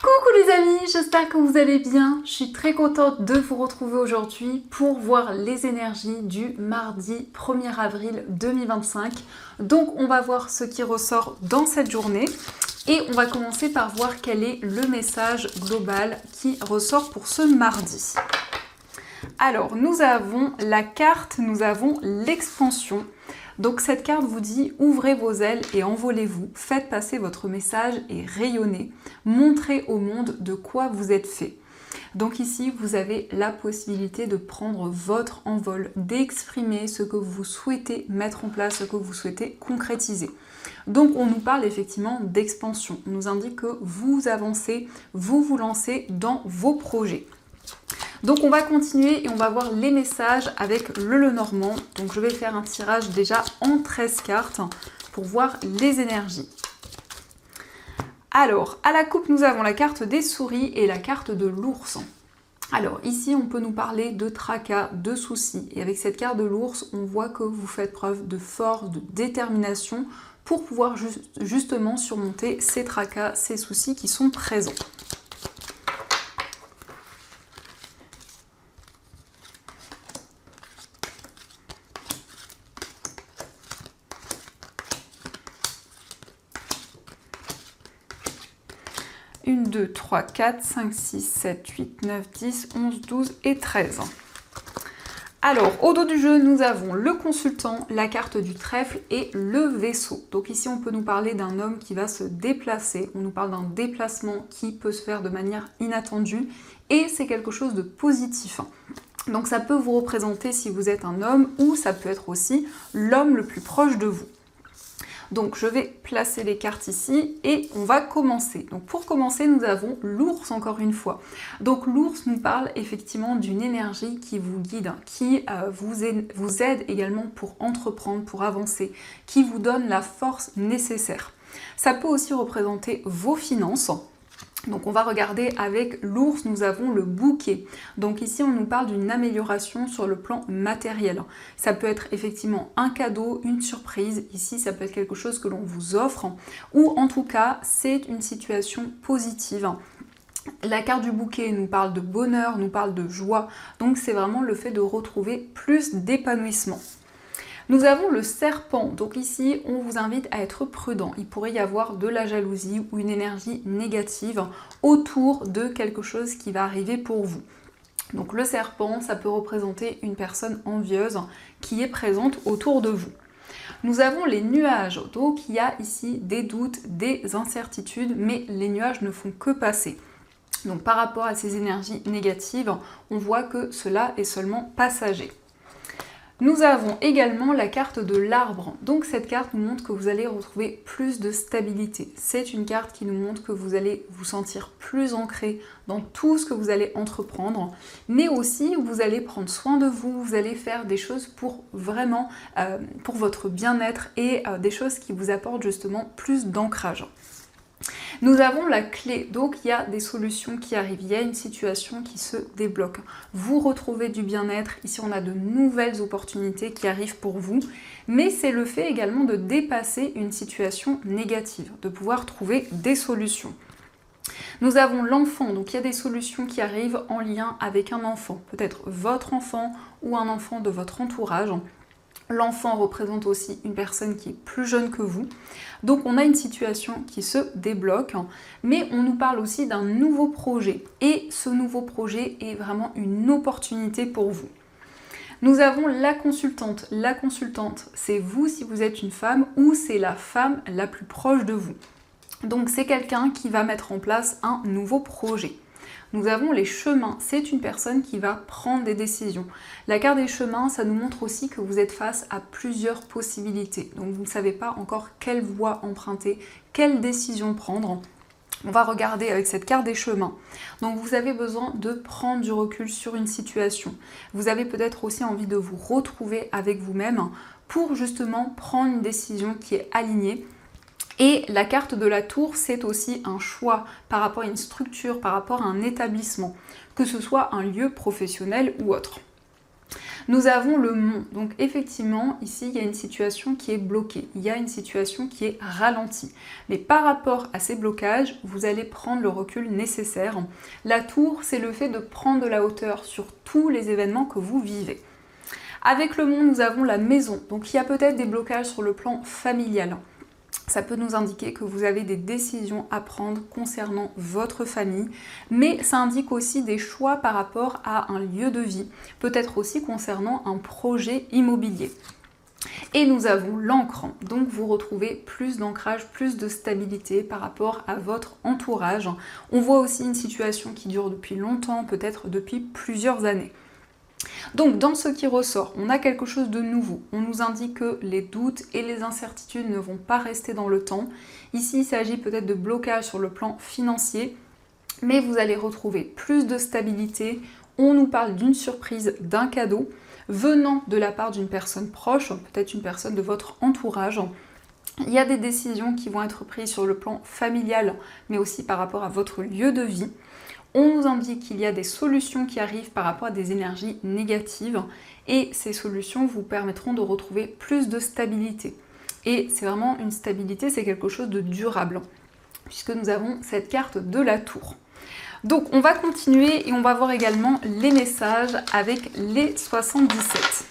Coucou les amis, j'espère que vous allez bien. Je suis très contente de vous retrouver aujourd'hui pour voir les énergies du mardi 1er avril 2025. Donc on va voir ce qui ressort dans cette journée et on va commencer par voir quel est le message global qui ressort pour ce mardi. Alors nous avons la carte, nous avons l'expansion. Donc cette carte vous dit ouvrez vos ailes et envolez-vous, faites passer votre message et rayonnez, montrez au monde de quoi vous êtes fait. Donc ici vous avez la possibilité de prendre votre envol, d'exprimer ce que vous souhaitez mettre en place, ce que vous souhaitez concrétiser. Donc on nous parle effectivement d'expansion, on nous indique que vous avancez, vous vous lancez dans vos projets. Donc on va continuer et on va voir les messages avec le Lenormand. Donc je vais faire un tirage déjà en 13 cartes pour voir les énergies. Alors, à la coupe, nous avons la carte des souris et la carte de l'ours. Alors ici, on peut nous parler de tracas, de soucis. Et avec cette carte de l'ours, on voit que vous faites preuve de force, de détermination pour pouvoir justement surmonter ces tracas, ces soucis qui sont présents. Une, 2, 3, 4, 5, 6, 7, 8, 9, 10, 11, 12 et 13. Alors, au dos du jeu, nous avons le consultant, la carte du trèfle et le vaisseau. Donc ici, on peut nous parler d'un homme qui va se déplacer. On nous parle d'un déplacement qui peut se faire de manière inattendue et c'est quelque chose de positif. Donc ça peut vous représenter si vous êtes un homme ou ça peut être aussi l'homme le plus proche de vous. Donc je vais placer les cartes ici et on va commencer. Donc pour commencer, nous avons l'ours encore une fois. Donc l'ours nous parle effectivement d'une énergie qui vous guide, qui vous aide également pour entreprendre, pour avancer, qui vous donne la force nécessaire. Ça peut aussi représenter vos finances. Donc on va regarder avec l'ours, nous avons le bouquet. Donc ici on nous parle d'une amélioration sur le plan matériel. Ça peut être effectivement un cadeau, une surprise, ici ça peut être quelque chose que l'on vous offre, ou en tout cas c'est une situation positive. La carte du bouquet nous parle de bonheur, nous parle de joie, donc c'est vraiment le fait de retrouver plus d'épanouissement. Nous avons le serpent, donc ici on vous invite à être prudent. Il pourrait y avoir de la jalousie ou une énergie négative autour de quelque chose qui va arriver pour vous. Donc le serpent, ça peut représenter une personne envieuse qui est présente autour de vous. Nous avons les nuages, donc il y a ici des doutes, des incertitudes, mais les nuages ne font que passer. Donc par rapport à ces énergies négatives, on voit que cela est seulement passager. Nous avons également la carte de l'arbre. Donc cette carte nous montre que vous allez retrouver plus de stabilité. C'est une carte qui nous montre que vous allez vous sentir plus ancré dans tout ce que vous allez entreprendre, mais aussi vous allez prendre soin de vous, vous allez faire des choses pour vraiment, pour votre bien-être et des choses qui vous apportent justement plus d'ancrage. Nous avons la clé, donc il y a des solutions qui arrivent, il y a une situation qui se débloque. Vous retrouvez du bien-être, ici on a de nouvelles opportunités qui arrivent pour vous, mais c'est le fait également de dépasser une situation négative, de pouvoir trouver des solutions. Nous avons l'enfant, donc il y a des solutions qui arrivent en lien avec un enfant, peut-être votre enfant ou un enfant de votre entourage. L'enfant représente aussi une personne qui est plus jeune que vous. Donc on a une situation qui se débloque, mais on nous parle aussi d'un nouveau projet. Et ce nouveau projet est vraiment une opportunité pour vous. Nous avons la consultante. La consultante, c'est vous si vous êtes une femme ou c'est la femme la plus proche de vous. Donc c'est quelqu'un qui va mettre en place un nouveau projet. Nous avons les chemins, c'est une personne qui va prendre des décisions. La carte des chemins, ça nous montre aussi que vous êtes face à plusieurs possibilités. Donc vous ne savez pas encore quelle voie emprunter, quelle décision prendre. On va regarder avec cette carte des chemins. Donc vous avez besoin de prendre du recul sur une situation. Vous avez peut-être aussi envie de vous retrouver avec vous-même pour justement prendre une décision qui est alignée. Et la carte de la tour, c'est aussi un choix par rapport à une structure, par rapport à un établissement, que ce soit un lieu professionnel ou autre. Nous avons le mont, donc effectivement ici il y a une situation qui est bloquée, il y a une situation qui est ralentie. Mais par rapport à ces blocages, vous allez prendre le recul nécessaire. La tour, c'est le fait de prendre de la hauteur sur tous les événements que vous vivez. Avec le mont, nous avons la maison, donc il y a peut-être des blocages sur le plan familial. Ça peut nous indiquer que vous avez des décisions à prendre concernant votre famille, mais ça indique aussi des choix par rapport à un lieu de vie, peut-être aussi concernant un projet immobilier. Et nous avons l'ancrant, donc vous retrouvez plus d'ancrage, plus de stabilité par rapport à votre entourage. On voit aussi une situation qui dure depuis longtemps, peut-être depuis plusieurs années. Donc dans ce qui ressort, on a quelque chose de nouveau. On nous indique que les doutes et les incertitudes ne vont pas rester dans le temps. Ici, il s'agit peut-être de blocage sur le plan financier, mais vous allez retrouver plus de stabilité. On nous parle d'une surprise, d'un cadeau venant de la part d'une personne proche, peut-être une personne de votre entourage. Il y a des décisions qui vont être prises sur le plan familial, mais aussi par rapport à votre lieu de vie. On nous indique qu'il y a des solutions qui arrivent par rapport à des énergies négatives et ces solutions vous permettront de retrouver plus de stabilité. Et c'est vraiment une stabilité, c'est quelque chose de durable puisque nous avons cette carte de la tour. Donc on va continuer et on va voir également les messages avec les 77.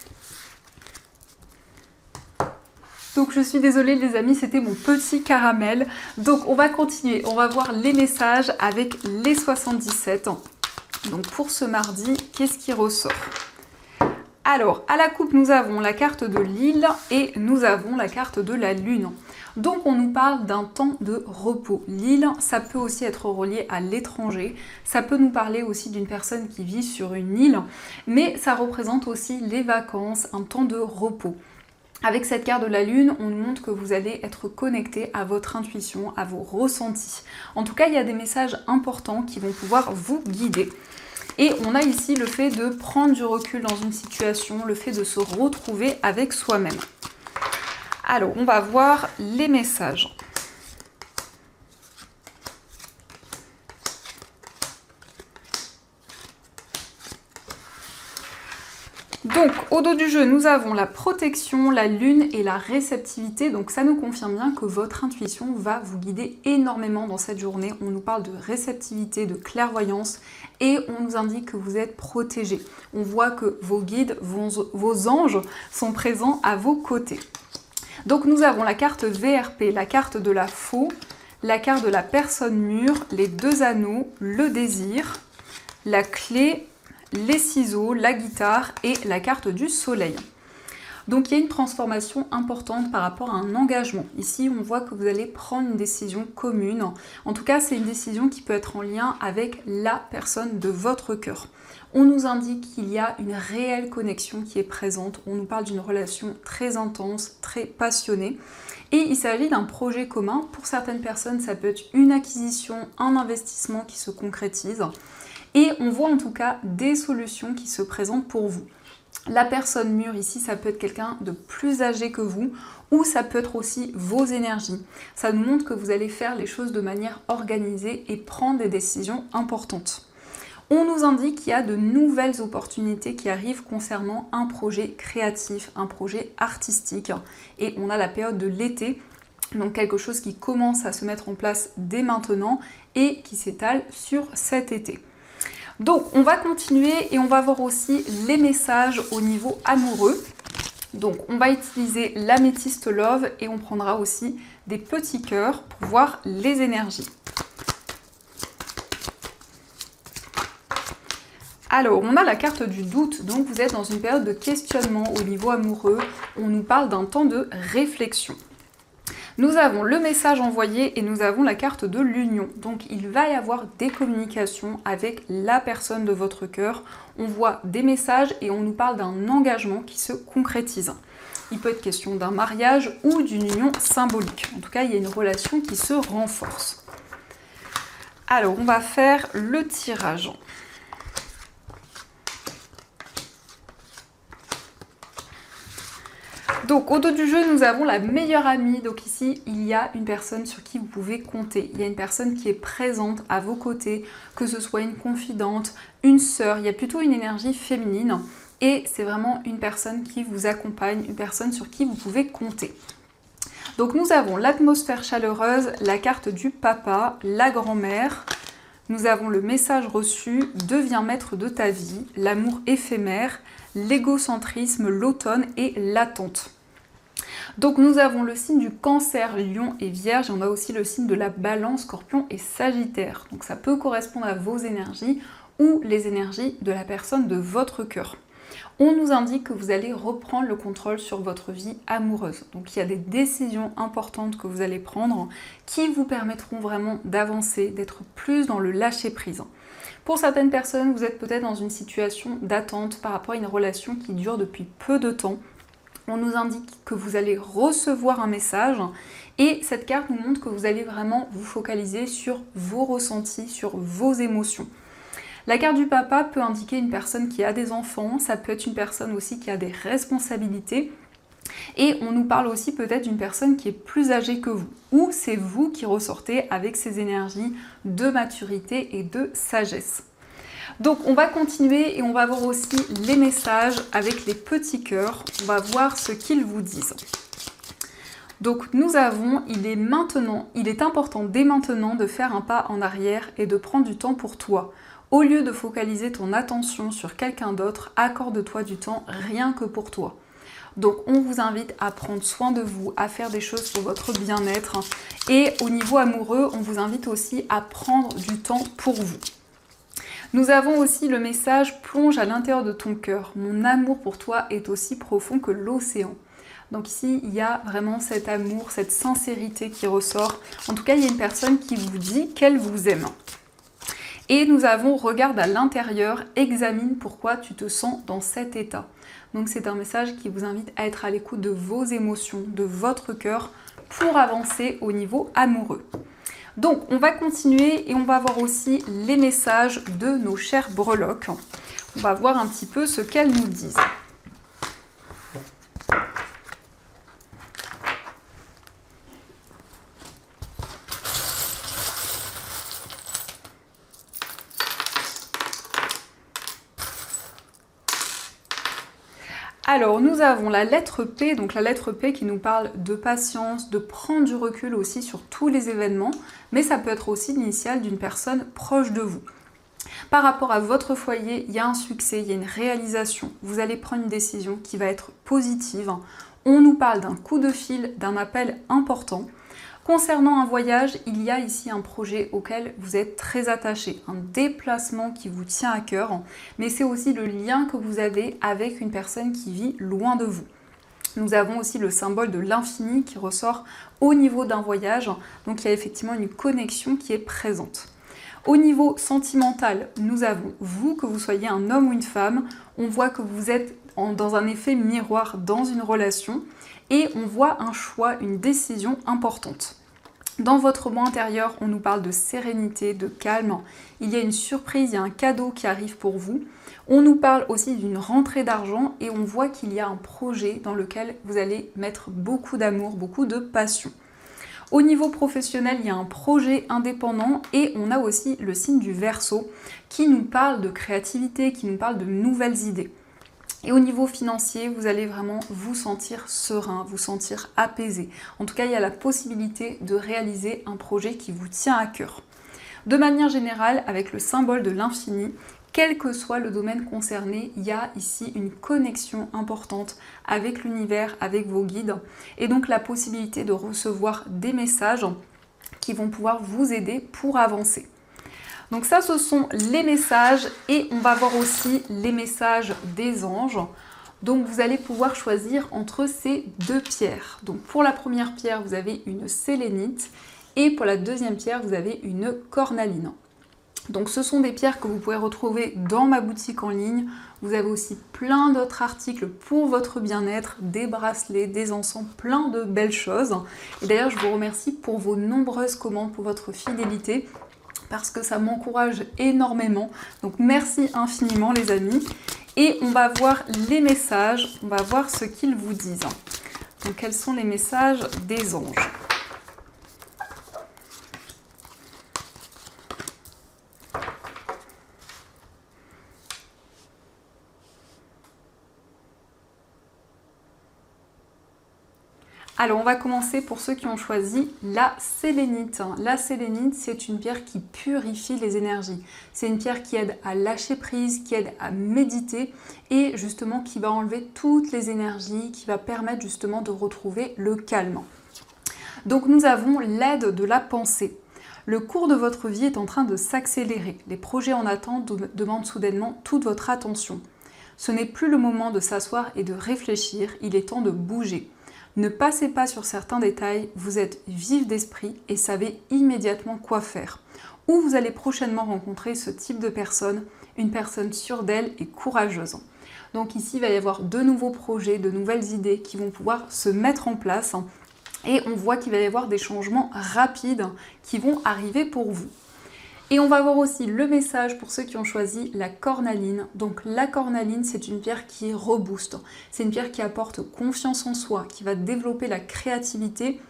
Donc je suis désolée les amis, c'était mon petit caramel. Donc on va continuer, on va voir les messages avec les 77. Donc pour ce mardi, qu'est-ce qui ressort? Alors, à la coupe, nous avons la carte de l'île et nous avons la carte de la lune. Donc on nous parle d'un temps de repos. L'île, ça peut aussi être relié à l'étranger. Ça peut nous parler aussi d'une personne qui vit sur une île. Mais ça représente aussi les vacances, un temps de repos. Avec cette carte de la lune, on nous montre que vous allez être connecté à votre intuition, à vos ressentis. En tout cas, il y a des messages importants qui vont pouvoir vous guider. Et on a ici le fait de prendre du recul dans une situation, le fait de se retrouver avec soi-même. Alors, on va voir les messages. Donc, au dos du jeu, nous avons la protection, la lune et la réceptivité. Donc, ça nous confirme bien que votre intuition va vous guider énormément dans cette journée. On nous parle de réceptivité, de clairvoyance et on nous indique que vous êtes protégé. On voit que vos guides, vos anges sont présents à vos côtés. Donc, nous avons la carte VRP, la carte de la faux, la carte de la personne mûre, les deux anneaux, le désir, la clé, les ciseaux, la guitare et la carte du soleil. Donc il y a une transformation importante par rapport à un engagement. Ici, on voit que vous allez prendre une décision commune. En tout cas, c'est une décision qui peut être en lien avec la personne de votre cœur. On nous indique qu'il y a une réelle connexion qui est présente. On nous parle d'une relation très intense, très passionnée. Et il s'agit d'un projet commun. Pour certaines personnes, ça peut être une acquisition, un investissement qui se concrétise. Et on voit en tout cas des solutions qui se présentent pour vous. La personne mûre ici, ça peut être quelqu'un de plus âgé que vous ou ça peut être aussi vos énergies. Ça nous montre que vous allez faire les choses de manière organisée et prendre des décisions importantes. On nous indique qu'il y a de nouvelles opportunités qui arrivent concernant un projet créatif, un projet artistique. Et on a la période de l'été, donc quelque chose qui commence à se mettre en place dès maintenant et qui s'étale sur cet été. Donc on va continuer et on va voir aussi les messages au niveau amoureux. Donc on va utiliser l'améthyste love et on prendra aussi des petits cœurs pour voir les énergies. Alors on a la carte du doute, donc vous êtes dans une période de questionnement au niveau amoureux. On nous parle d'un temps de réflexion. Nous avons le message envoyé et nous avons la carte de l'union. Donc il va y avoir des communications avec la personne de votre cœur. On voit des messages et on nous parle d'un engagement qui se concrétise. Il peut être question d'un mariage ou d'une union symbolique. En tout cas, il y a une relation qui se renforce. Alors, on va faire le tirage. Donc au dos du jeu, nous avons la meilleure amie. Donc ici, il y a une personne sur qui vous pouvez compter. Il y a une personne qui est présente à vos côtés, que ce soit une confidente, une sœur. Il y a plutôt une énergie féminine. et c'est vraiment une personne qui vous accompagne, une personne sur qui vous pouvez compter. Donc nous avons l'atmosphère chaleureuse, la carte du papa, la grand-mère. Nous avons le message reçu, deviens maître de ta vie, l'amour éphémère, l'égocentrisme, l'automne et l'attente. Donc nous avons le signe du cancer, lion et vierge, et on a aussi le signe de la balance, scorpion et sagittaire. Donc ça peut correspondre à vos énergies ou les énergies de la personne de votre cœur. On nous indique que vous allez reprendre le contrôle sur votre vie amoureuse. Donc il y a des décisions importantes que vous allez prendre qui vous permettront vraiment d'avancer, d'être plus dans le lâcher-prise. Pour certaines personnes, vous êtes peut-être dans une situation d'attente par rapport à une relation qui dure depuis peu de temps. On nous indique que vous allez recevoir un message et cette carte nous montre que vous allez vraiment vous focaliser sur vos ressentis, sur vos émotions. La carte du papa peut indiquer une personne qui a des enfants, ça peut être une personne aussi qui a des responsabilités. Et on nous parle aussi peut-être d'une personne qui est plus âgée que vous. Ou c'est vous qui ressortez avec ces énergies de maturité et de sagesse. Donc on va continuer et on va voir aussi les messages avec les petits cœurs. On va voir ce qu'ils vous disent. Donc nous avons, il est important dès maintenant de faire un pas en arrière et de prendre du temps pour toi. Au lieu de focaliser ton attention sur quelqu'un d'autre, accorde-toi du temps rien que pour toi. Donc on vous invite à prendre soin de vous, à faire des choses pour votre bien-être. Et au niveau amoureux, on vous invite aussi à prendre du temps pour vous. Nous avons aussi le message « Plonge à l'intérieur de ton cœur. Mon amour pour toi est aussi profond que l'océan. » Donc ici, il y a vraiment cet amour, cette sincérité qui ressort. En tout cas, il y a une personne qui vous dit qu'elle vous aime. Et nous avons « Regarde à l'intérieur, examine pourquoi tu te sens dans cet état. » Donc c'est un message qui vous invite à être à l'écoute de vos émotions, de votre cœur, pour avancer au niveau amoureux. Donc on va continuer et on va voir aussi les messages de nos chères breloques. On va voir un petit peu ce qu'elles nous disent. Alors, nous avons la lettre P, donc la lettre P qui nous parle de patience, de prendre du recul aussi sur tous les événements, mais ça peut être aussi l'initiale d'une personne proche de vous. Par rapport à votre foyer, il y a un succès, il y a une réalisation. Vous allez prendre une décision qui va être positive. On nous parle d'un coup de fil, d'un appel important. Concernant un voyage, il y a ici un projet auquel vous êtes très attaché, un déplacement qui vous tient à cœur, mais c'est aussi le lien que vous avez avec une personne qui vit loin de vous. Nous avons aussi le symbole de l'infini qui ressort au niveau d'un voyage, donc il y a effectivement une connexion qui est présente. Au niveau sentimental, nous avons vous, que vous soyez un homme ou une femme, on voit que vous êtes dans un effet miroir dans une relation et on voit un choix, une décision importante. Dans votre moi intérieur, on nous parle de sérénité, de calme. Il y a une surprise, il y a un cadeau qui arrive pour vous. On nous parle aussi d'une rentrée d'argent et on voit qu'il y a un projet dans lequel vous allez mettre beaucoup d'amour, beaucoup de passion. Au niveau professionnel, il y a un projet indépendant et on a aussi le signe du Verseau qui nous parle de créativité, qui nous parle de nouvelles idées. Et au niveau financier, vous allez vraiment vous sentir serein, vous sentir apaisé. En tout cas, il y a la possibilité de réaliser un projet qui vous tient à cœur. De manière générale, avec le symbole de l'infini, quel que soit le domaine concerné, il y a ici une connexion importante avec l'univers, avec vos guides, et donc la possibilité de recevoir des messages qui vont pouvoir vous aider pour avancer. Donc ça, ce sont les messages et on va voir aussi les messages des anges. Donc vous allez pouvoir choisir entre ces deux pierres. Donc pour la première pierre, vous avez une sélénite et pour la deuxième pierre, vous avez une cornaline. Donc ce sont des pierres que vous pouvez retrouver dans ma boutique en ligne. Vous avez aussi plein d'autres articles pour votre bien-être, des bracelets, des encens, plein de belles choses. Et d'ailleurs, je vous remercie pour vos nombreuses commandes, pour votre fidélité, parce que ça m'encourage énormément. Donc merci infiniment les amis. Et on va voir les messages, on va voir ce qu'ils vous disent. Donc quels sont les messages des anges ? Alors on va commencer pour ceux qui ont choisi la sélénite. La sélénite, c'est une pierre qui purifie les énergies. C'est une pierre qui aide à lâcher prise, qui aide à méditer et justement qui va enlever toutes les énergies, qui va permettre justement de retrouver le calme. Donc nous avons l'aide de la pensée. Le cours de votre vie est en train de s'accélérer. Les projets en attente demandent soudainement toute votre attention. Ce n'est plus le moment de s'asseoir et de réfléchir, il est temps de bouger. Ne passez pas sur certains détails, vous êtes vif d'esprit et savez immédiatement quoi faire. Ou vous allez prochainement rencontrer ce type de personne, une personne sûre d'elle et courageuse. Donc ici, il va y avoir de nouveaux projets, de nouvelles idées qui vont pouvoir se mettre en place. Et on voit qu'il va y avoir des changements rapides qui vont arriver pour vous. Et on va voir aussi le message pour ceux qui ont choisi la cornaline. Donc la cornaline, c'est une pierre qui rebooste. C'est une pierre qui apporte confiance en soi, qui va développer la créativité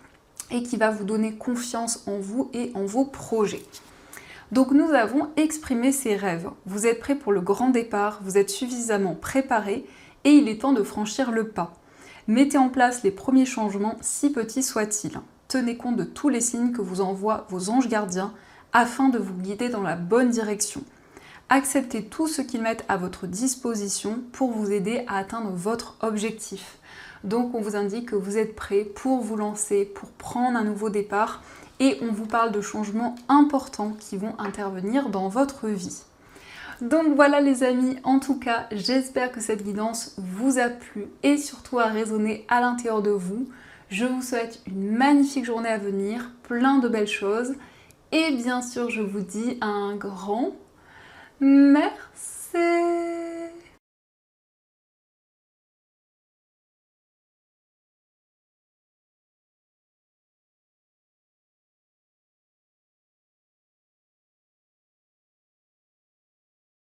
et qui va vous donner confiance en vous et en vos projets. Donc nous avons exprimé ces rêves. Vous êtes prêts pour le grand départ, vous êtes suffisamment préparés et il est temps de franchir le pas. Mettez en place les premiers changements, si petits soient-ils. Tenez compte de tous les signes que vous envoient vos anges gardiens afin de vous guider dans la bonne direction. Acceptez tout ce qu'ils mettent à votre disposition pour vous aider à atteindre votre objectif. Donc on vous indique que vous êtes prêts pour vous lancer, pour prendre un nouveau départ et on vous parle de changements importants qui vont intervenir dans votre vie. Donc voilà les amis, en tout cas j'espère que cette guidance vous a plu et surtout a résonné à l'intérieur de vous. Je vous souhaite une magnifique journée à venir, plein de belles choses. Et bien sûr, je vous dis un grand merci.